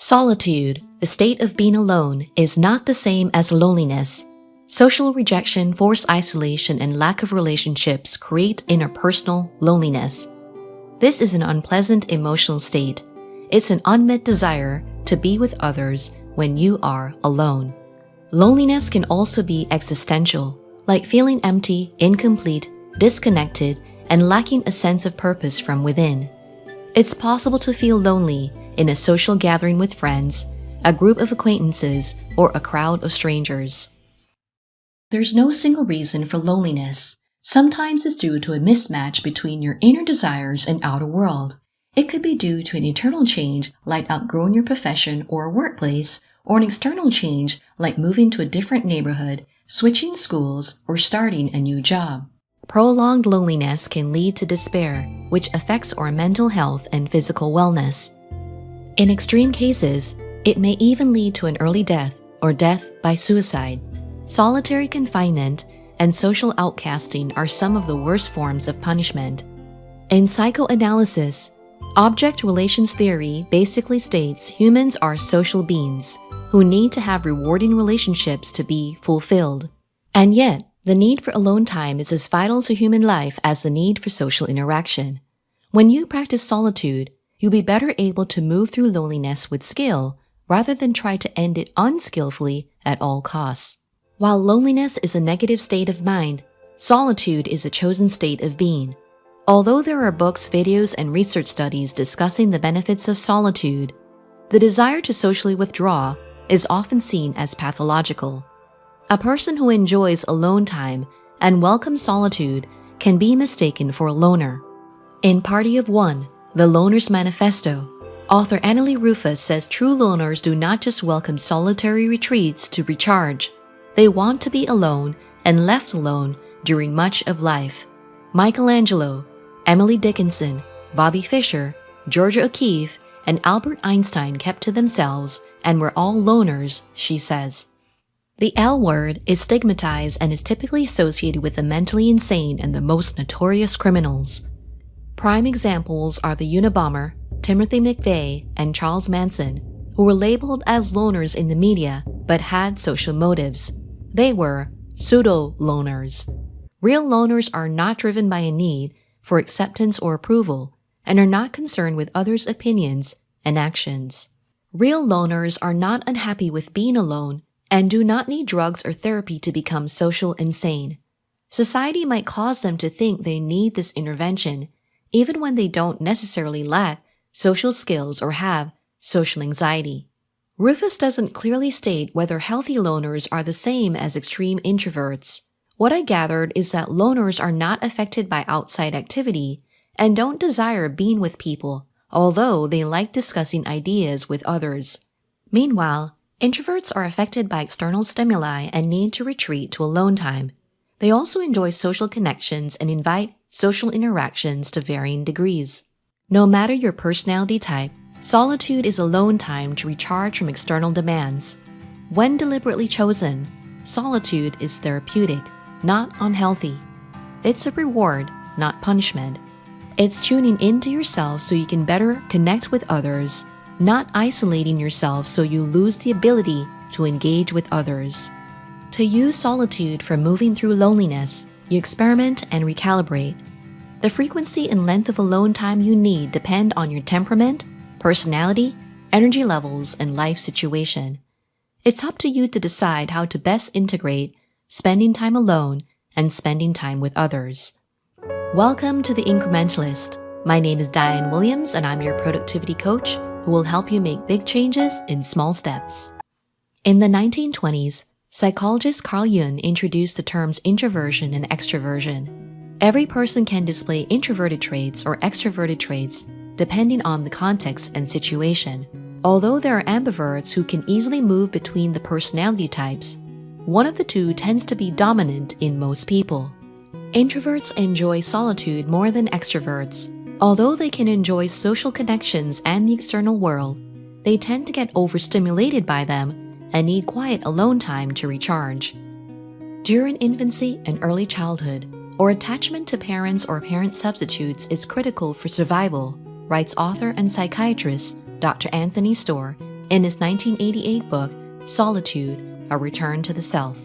Solitude, the state of being alone, is not the same as loneliness. Social rejection, forced isolation, and lack of relationships create interpersonal loneliness. This is an unpleasant emotional state. It's an unmet desire to be with others when you are alone. Loneliness can also be existential, like feeling empty, incomplete, disconnected, and lacking a sense of purpose from within. It's possible to feel lonely in a social gathering with friends, a group of acquaintances, or a crowd of strangers. There's no single reason for loneliness. Sometimes it's due to a mismatch between your inner desires and outer world. It could be due to an internal change like outgrowing your profession or workplace, or an external change like moving to a different neighborhood, switching schools, or starting a new job. Prolonged loneliness can lead to despair, which affects our mental health and physical wellness. In extreme cases, it may even lead to an early death or death by suicide. Solitary confinement and social outcasting are some of the worst forms of punishment. In psychoanalysis, object relations theory basically states humans are social beings who need to have rewarding relationships to be fulfilled. And yet, the need for alone time is as vital to human life as the need for social interaction. When you practice solitude, you'll be better able to move through loneliness with skill rather than try to end it unskillfully at all costs. While loneliness is a negative state of mind, solitude is a chosen state of being. Although there are books, videos, and research studies discussing the benefits of solitude, the desire to socially withdraw is often seen as pathological. A person who enjoys alone time and welcomes solitude can be mistaken for a loner. In Party of One, The Loner's Manifesto, author Annalie Rufus says true loners do not just welcome solitary retreats to recharge. They want to be alone and left alone during much of life. Michelangelo, Emily Dickinson, Bobby Fischer, Georgia O'Keeffe, and Albert Einstein kept to themselves and were all loners, she says. The L word is stigmatized and is typically associated with the mentally insane and the most notorious criminals. Prime examples are the Unabomber, Timothy McVeigh, and Charles Manson, who were labeled as loners in the media but had social motives. They were pseudo-loners. Real loners are not driven by a need for acceptance or approval and are not concerned with others' opinions and actions. Real loners are not unhappy with being alone and do not need drugs or therapy to become social insane. Society might cause them to think they need this intervention, even when they don't necessarily lack social skills or have social anxiety. Rufus doesn't clearly state whether healthy loners are the same as extreme introverts. What I gathered is that loners are not affected by outside activity and don't desire being with people, although they like discussing ideas with others. Meanwhile, introverts are affected by external stimuli and need to retreat to alone time. They also enjoy social connections and invite social interactions to varying degrees. No matter your personality type, solitude is alone time to recharge from external demands. When deliberately chosen, solitude is therapeutic, not unhealthy. It's a reward, not punishment. It's tuning into yourself so you can better connect with others, not isolating yourself so you lose the ability to engage with others. To use solitude for moving through loneliness, you experiment and recalibrate. The frequency and length of alone time you need depend on your temperament, personality, energy levels, and life situation. It's up to you to decide how to best integrate spending time alone and spending time with others. Welcome to the Incrementalist. My name is Diane Williams and I'm your productivity coach who will help you make big changes in small steps. In the 1920s, psychologist Carl Jung introduced the terms introversion and extroversion. Every person can display introverted traits or extroverted traits depending on the context and situation. Although there are ambiverts who can easily move between the personality types, one of the two tends to be dominant in most people. Introverts enjoy solitude more than extroverts. Although they can enjoy social connections and the external world, they tend to get overstimulated by them and need quiet alone time to recharge. During infancy and early childhood, or attachment to parents or parent substitutes is critical for survival, writes author and psychiatrist Dr. Anthony Storr in his 1988 book, Solitude, A Return to the Self.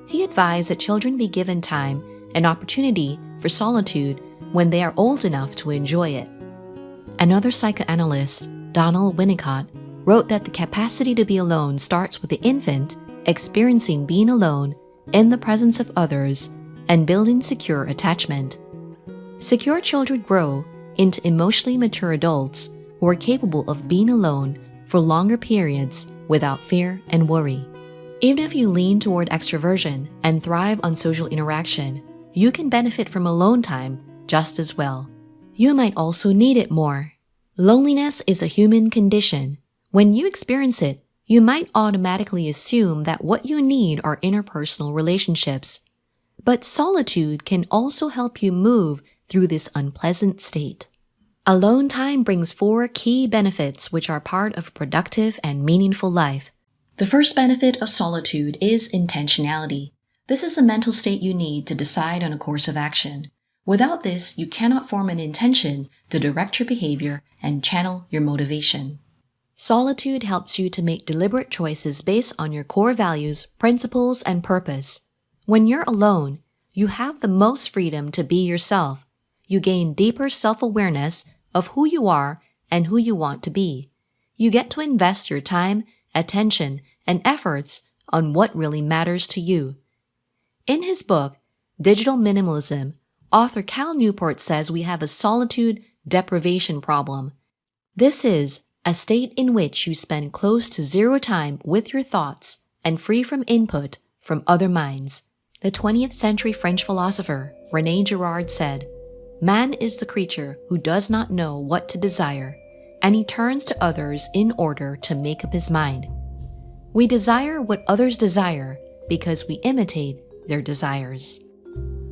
He advised that children be given time and opportunity for solitude when they are old enough to enjoy it. Another psychoanalyst, Donald Winnicott, wrote that the capacity to be alone starts with the infant experiencing being alone in the presence of others and building secure attachment. Secure children grow into emotionally mature adults who are capable of being alone for longer periods without fear and worry. Even if you lean toward extroversion and thrive on social interaction, you can benefit from alone time just as well. You might also need it more. Loneliness is a human condition. When you experience it, you might automatically assume that what you need are interpersonal relationships. But solitude can also help you move through this unpleasant state. Alone time brings 4 key benefits which are part of a productive and meaningful life. The first benefit of solitude is intentionality. This is a mental state you need to decide on a course of action. Without this, you cannot form an intention to direct your behavior and channel your motivation. Solitude helps you to make deliberate choices based on your core values, principles, and purpose. When you're alone, you have the most freedom to be yourself. You gain deeper self-awareness of who you are and who you want to be. You get to invest your time, attention, and efforts on what really matters to you. In his book, Digital Minimalism, author Cal Newport says we have a solitude deprivation problem. This is a state in which you spend close to zero time with your thoughts and free from input from other minds. The 20th century French philosopher René Girard said, "Man is the creature who does not know what to desire, and he turns to others in order to make up his mind." We desire what others desire because we imitate their desires.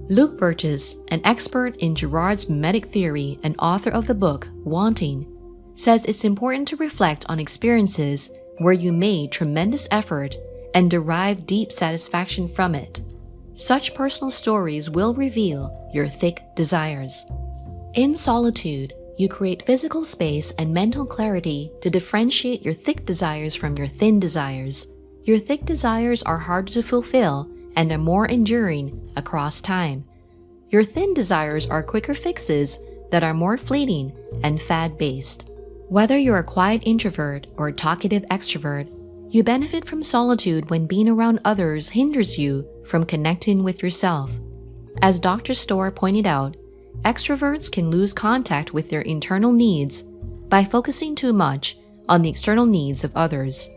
Luke Burgess, an expert in Girard's mimetic theory and author of the book Wanting, says it's important to reflect on experiences where you made tremendous effort and derive deep satisfaction from it. Such personal stories will reveal your thick desires. In solitude, you create physical space and mental clarity to differentiate your thick desires from your thin desires. Your thick desires are harder to fulfill and are more enduring across time. Your thin desires are quicker fixes that are more fleeting and fad-based. Whether you're a quiet introvert or a talkative extrovert, you benefit from solitude when being around others hinders you from connecting with yourself. As Dr. Storr pointed out, extroverts can lose contact with their internal needs by focusing too much on the external needs of others.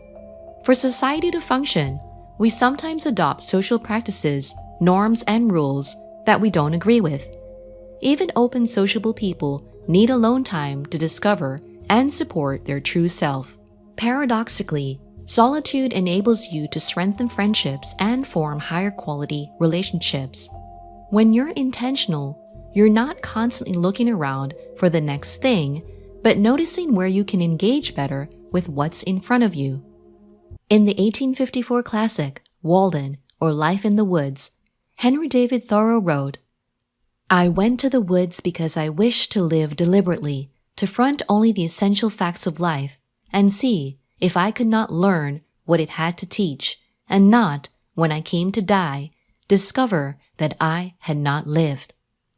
For society to function, we sometimes adopt social practices, norms, and rules that we don't agree with. Even open, sociable people need alone time to discover and support their true self. Paradoxically, solitude enables you to strengthen friendships and form higher quality relationships. When you're intentional, you're not constantly looking around for the next thing, but noticing where you can engage better with what's in front of you. In the 1854 classic, Walden, or Life in the Woods, Henry David Thoreau wrote, "I went to the woods because I wished to live deliberately, to front only the essential facts of life, and see if I could not learn what it had to teach, and not, when I came to die, discover that I had not lived."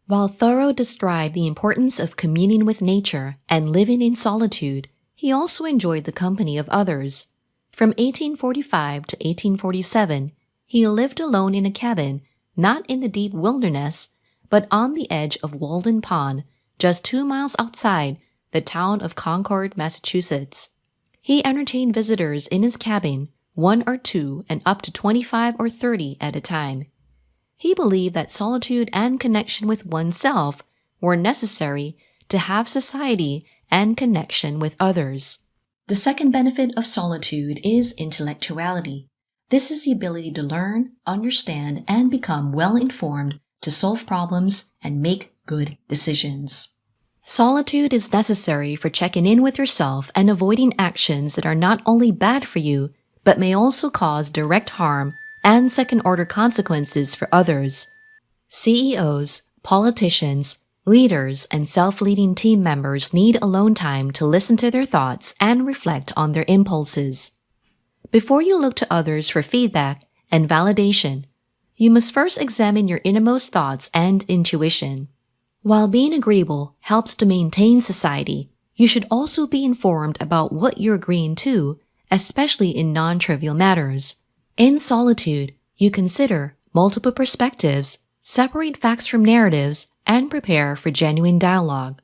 While Thoreau described the importance of communing with nature and living in solitude, he also enjoyed the company of others. From 1845 to 1847, he lived alone in a cabin, not in the deep wilderness, but on the edge of Walden Pond, just 2 miles outside the town of Concord, Massachusetts. He entertained visitors in his cabin, 1 or 2 and up to 25 or 30 at a time. He believed that solitude and connection with oneself were necessary to have society and connection with others. The second benefit of solitude is intellectuality. This is the ability to learn, understand, and become well-informed to solve problems and make good decisions. Solitude is necessary for checking in with yourself and avoiding actions that are not only bad for you, but may also cause direct harm and second-order consequences for others. CEOs, politicians, Leaders and self-leading team members need alone time to listen to their thoughts and reflect on their impulses. Before you look to others for feedback and validation, you must first examine your innermost thoughts and intuition. While being agreeable helps to maintain society, you should also be informed about what you're agreeing to, especially in non-trivial matters. In solitude, you consider multiple perspectives, separate facts from narratives, and prepare for genuine dialogue.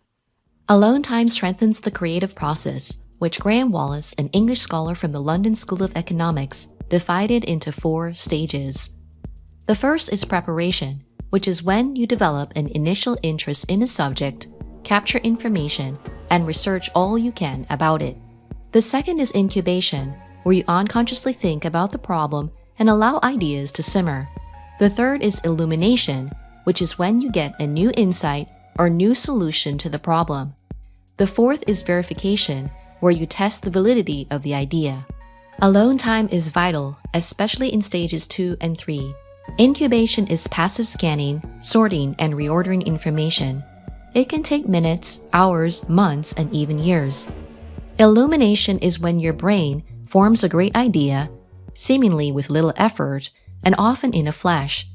Alone time strengthens the creative process, which Graham Wallas, an English scholar from the London School of Economics, divided into 4 stages. The first is preparation, which is when you develop an initial interest in a subject, capture information, and research all you can about it. The second is incubation, where you unconsciously think about the problem and allow ideas to simmer. The third is illumination, which is when you get a new insight or new solution to the problem. The fourth is verification, where you test the validity of the idea. Alone time is vital, especially in stages 2 and 3. Incubation is passive scanning, sorting, and reordering information. It can take minutes, hours, months, and even years. Illumination is when your brain forms a great idea, seemingly with little effort, and often in a flash.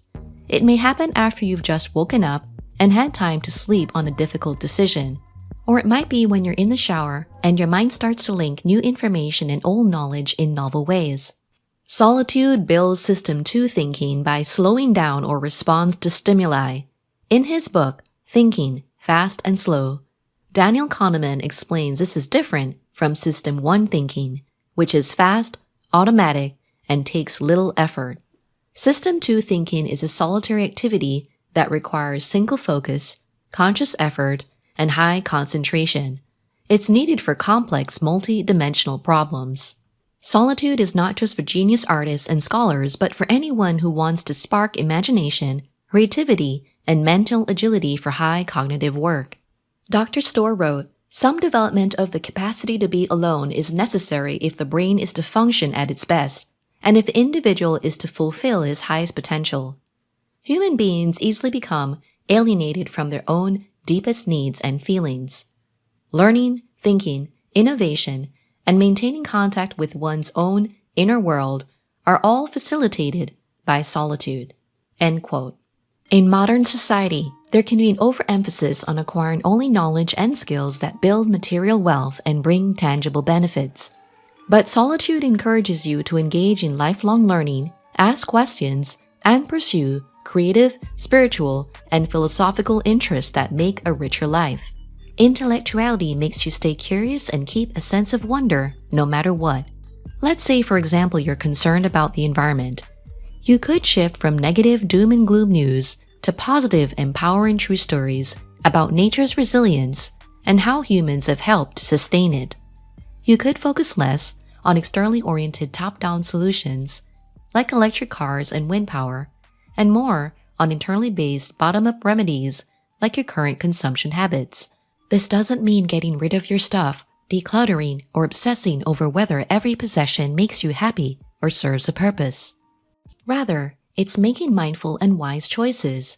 It may happen after you've just woken up and had time to sleep on a difficult decision. Or it might be when you're in the shower and your mind starts to link new information and old knowledge in novel ways. Solitude builds System 2 thinking by slowing down or responds to stimuli. In his book, Thinking, Fast and Slow, Daniel Kahneman explains this is different from System 1 thinking, which is fast, automatic, and takes little effort. System 2 thinking is a solitary activity that requires single focus, conscious effort, and high concentration. It's needed for complex multi-dimensional problems. Solitude is not just for genius artists and scholars, but for anyone who wants to spark imagination, creativity, and mental agility for high cognitive work. Dr. Storr wrote, "Some development of the capacity to be alone is necessary if the brain is to function at its best, and if the individual is to fulfill his highest potential. Human beings easily become alienated from their own deepest needs and feelings. Learning, thinking, innovation, and maintaining contact with one's own inner world are all facilitated by solitude." End quote. In modern society, there can be an overemphasis on acquiring only knowledge and skills that build material wealth and bring tangible benefits. But solitude encourages you to engage in lifelong learning, ask questions, and pursue creative, spiritual, and philosophical interests that make a richer life. Intellectuality makes you stay curious and keep a sense of wonder no matter what. Let's say, for example, you're concerned about the environment. You could shift from negative doom and gloom news to positive, empowering true stories about nature's resilience and how humans have helped to sustain it. You could focus less on externally oriented top-down solutions, like electric cars and wind power, and more on internally based bottom-up remedies like your current consumption habits. This doesn't mean getting rid of your stuff, decluttering, or obsessing over whether every possession makes you happy or serves a purpose. Rather, it's making mindful and wise choices.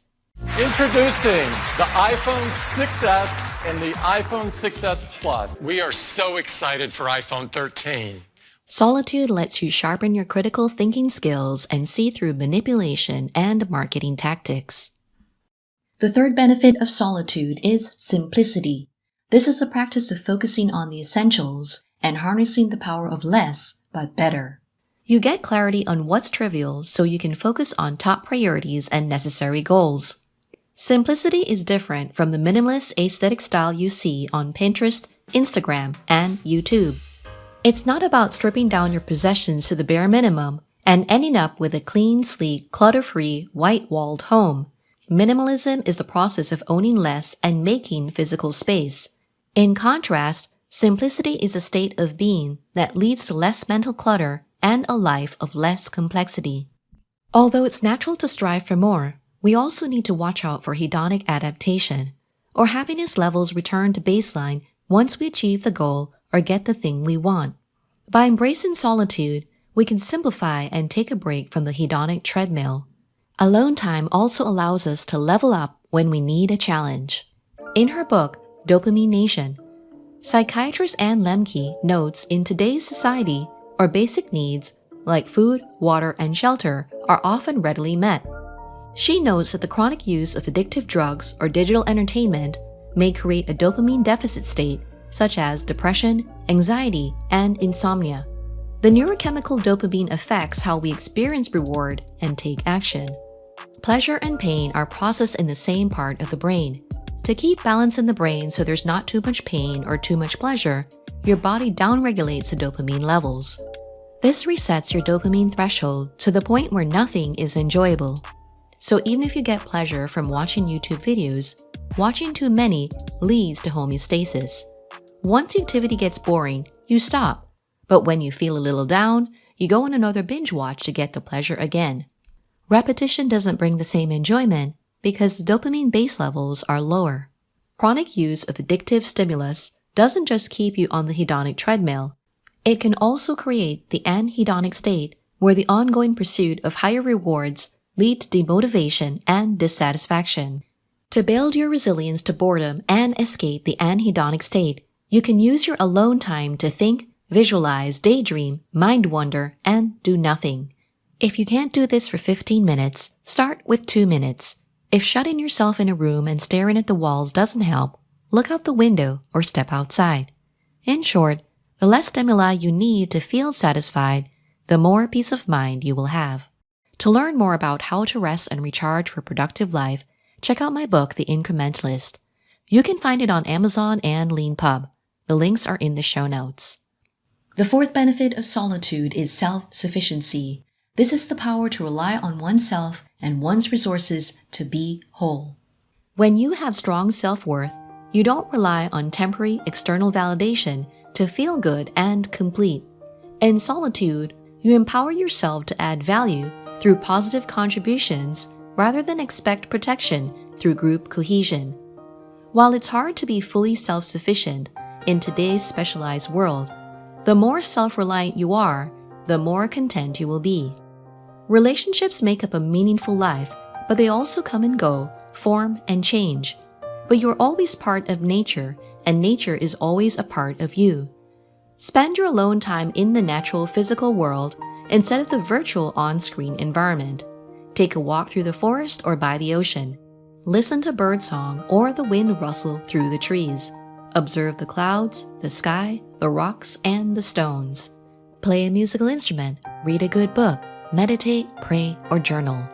Introducing the iPhone 6s and the iPhone 6s Plus. We are so excited for iPhone 13. Solitude lets you sharpen your critical thinking skills and see through manipulation and marketing tactics. The third benefit of solitude is simplicity. This is a practice of focusing on the essentials and harnessing the power of less but better. You get clarity on what's trivial so you can focus on top priorities and necessary goals. Simplicity is different from the minimalist aesthetic style you see on Pinterest, Instagram, and YouTube. It's not about stripping down your possessions to the bare minimum and ending up with a clean, sleek, clutter-free, white-walled home. Minimalism is the process of owning less and making physical space. In contrast, simplicity is a state of being that leads to less mental clutter and a life of less complexity. Although it's natural to strive for more, we also need to watch out for hedonic adaptation, or happiness levels return to baseline once we achieve the goal or get the thing we want. By embracing solitude, we can simplify and take a break from the hedonic treadmill. Alone time also allows us to level up when we need a challenge. In her book, Dopamine Nation, psychiatrist Anne Lemke notes in today's society, our basic needs, like food, water, and shelter, are often readily met. She notes that the chronic use of addictive drugs or digital entertainment may create a dopamine deficit state, such as depression, anxiety, and insomnia. The neurochemical dopamine affects how we experience reward and take action. Pleasure and pain are processed in the same part of the brain. To keep balance in the brain so there's not too much pain or too much pleasure, your body downregulates the dopamine levels. This resets your dopamine threshold to the point where nothing is enjoyable. So even if you get pleasure from watching YouTube videos, watching too many leads to homeostasis. Once the activity gets boring, you stop. But when you feel a little down, you go on another binge watch to get the pleasure again. Repetition doesn't bring the same enjoyment because the dopamine base levels are lower. Chronic use of addictive stimulus doesn't just keep you on the hedonic treadmill. It can also create the anhedonic state where the ongoing pursuit of higher rewards lead to demotivation and dissatisfaction. To build your resilience to boredom and escape the anhedonic state, you can use your alone time to think, visualize, daydream, mind wander, and do nothing. If you can't do this for 15 minutes, start with 2 minutes. If shutting yourself in a room and staring at the walls doesn't help, look out the window or step outside. In short, the less stimuli you need to feel satisfied, the more peace of mind you will have. To learn more about how to rest and recharge for a productive life, check out my book, The Incrementalist. You can find it on Amazon and LeanPub. The links are in the show notes. The fourth benefit of solitude is self-sufficiency. This is the power to rely on oneself and one's resources to be whole. When you have strong self-worth, you don't rely on temporary external validation to feel good and complete. In solitude, you empower yourself to add value through positive contributions rather than expect protection through group cohesion. While it's hard to be fully self-sufficient in today's specialized world, the more self-reliant you are, the more content you will be. Relationships make up a meaningful life, but they also come and go, form and change. But you're always part of nature, and nature is always a part of you. Spend your alone time in the natural physical world instead of the virtual on-screen environment. Take a walk through the forest or by the ocean. Listen to birdsong or the wind rustle through the trees. Observe the clouds, the sky, the rocks, and the stones. Play a musical instrument, read a good book, meditate, pray, or journal.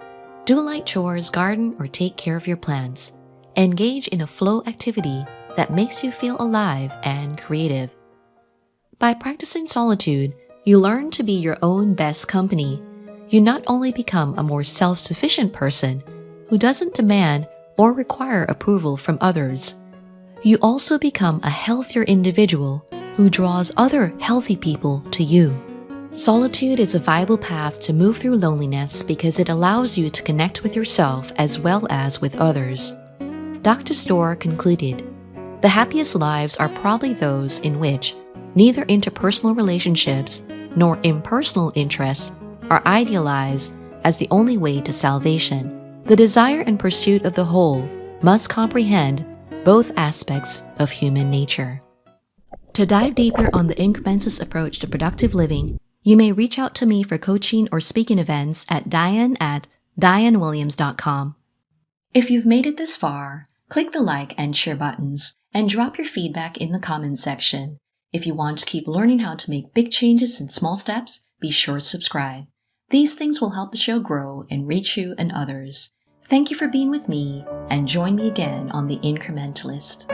Do light chores, garden, or take care of your plants. Engage in a flow activity that makes you feel alive and creative. By practicing solitude, you learn to be your own best company. You not only become a more self-sufficient person who doesn't demand or require approval from others, you also become a healthier individual who draws other healthy people to you. Solitude is a viable path to move through loneliness because it allows you to connect with yourself as well as with others. Dr. Storr concluded, "The happiest lives are probably those in which neither interpersonal relationships nor impersonal interests are idealized as the only way to salvation. The desire and pursuit of the whole must comprehend both aspects of human nature." To dive deeper on the incrementalist approach to productive living, you may reach out to me for coaching or speaking events at diane@dianewilliams.com. If you've made it this far, click the like and share buttons and drop your feedback in the comments section. If you want to keep learning how to make big changes in small steps, be sure to subscribe. These things will help the show grow and reach you and others. Thank you for being with me, and join me again on The Incrementalist.